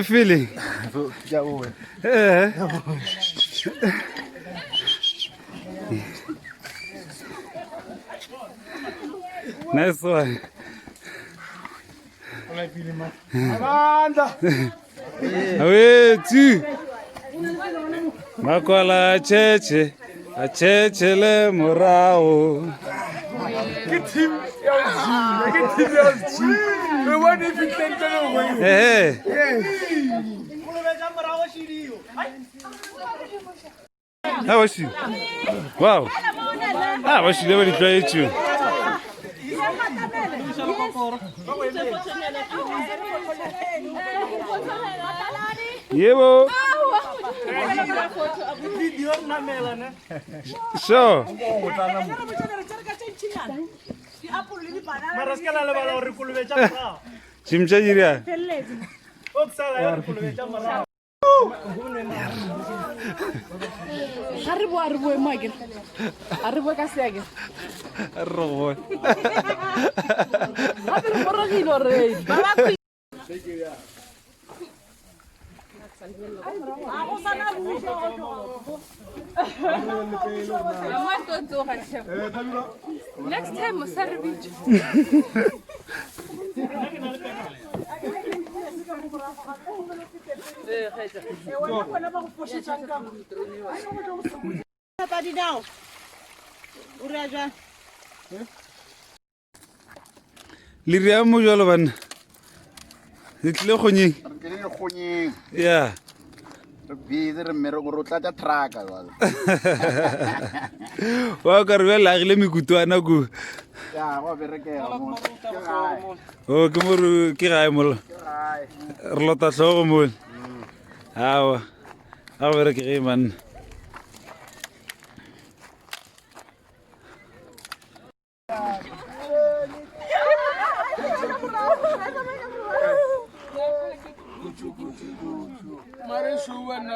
you feeling? Nice one. Awethu. Makwala cheche. Acheche le morao. Get him. We want if you can tell away. Hey. How was she? Wow. How was she? Never tried you. Yebo. Sure. Chimcha jiria. Arribo Michael. Arribo Casiaga. Arribo. Arribo Rei. Next time, service. Liria mo jalo bana. Itle khonyi. Yeah. Bider mero go tla traka jalo. Wa ka re la gile mikutwana go. Ya, wa berekela mo. O ke mo ke gae mo. Re lota hlogo mo. Hawa. A bere ke man. Mare shuwa na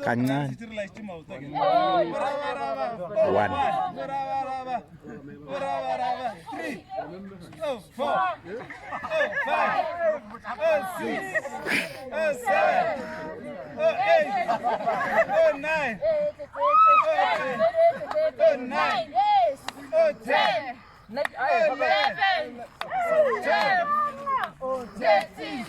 Kanan. One. 3, 4, 5, 6, 7, 8, 9, 10, 11, 13,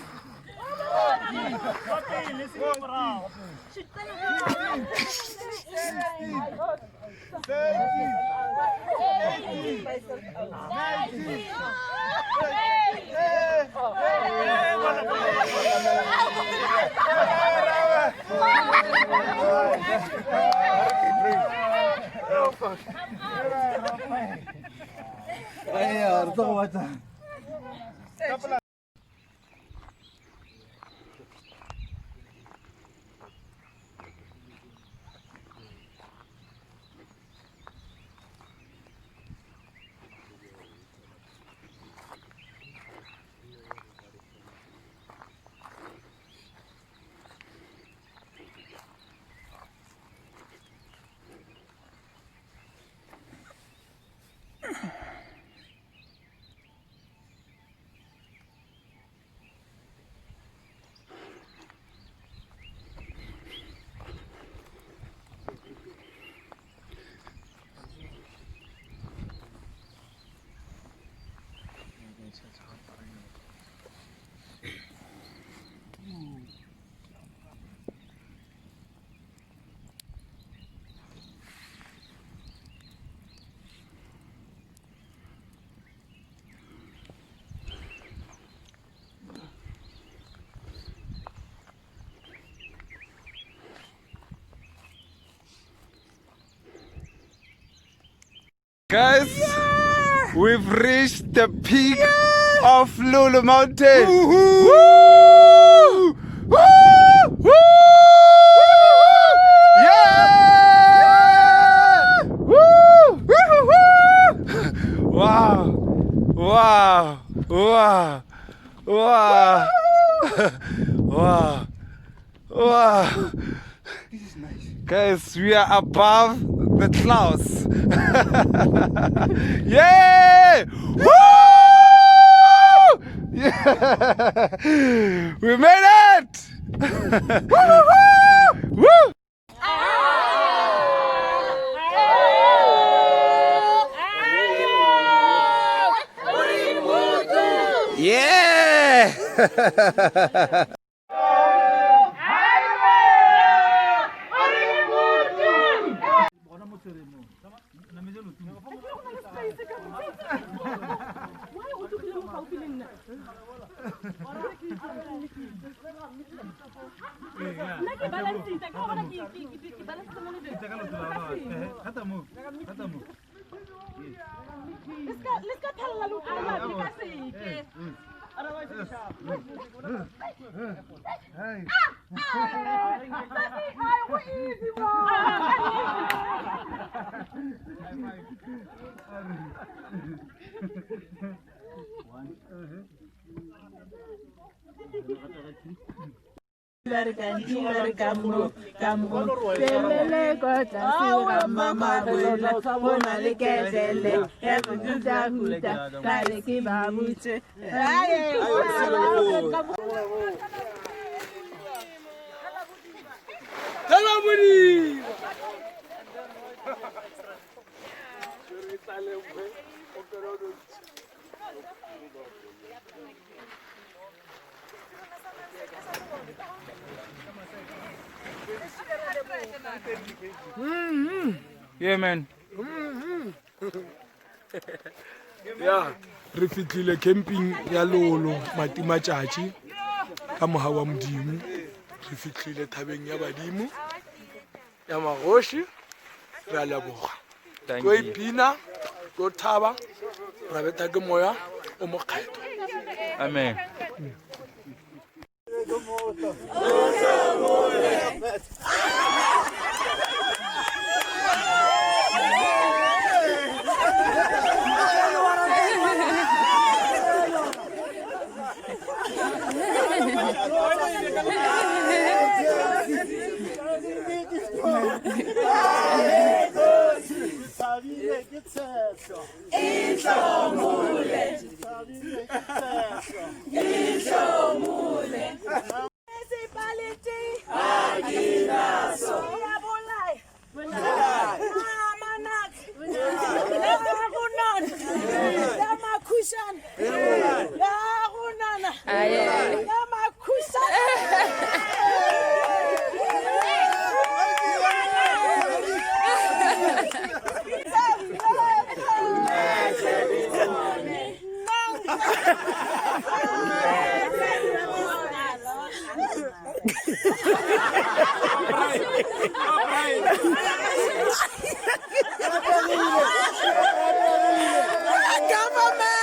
Guys, we've reached the peak of Lulu Mountain. Woo! Woo! Woo! Yeah! Woo! Woo! Wow! Wow! Wow! Wow! Wow! Wow. This is nice. Guys, we are above the clouds. Yeah! Woo! Yeah! We made it! Woo! Woo! Yeah! Yeah, man. Ya re fitlhile camping ya lolo matimatšatši ka moga wa modimo re fitlhile thabeng ya badimo ya magoši re a leboga tlo ipina tlo thaba ra beta ke moya o mokgetho. Amen. Government!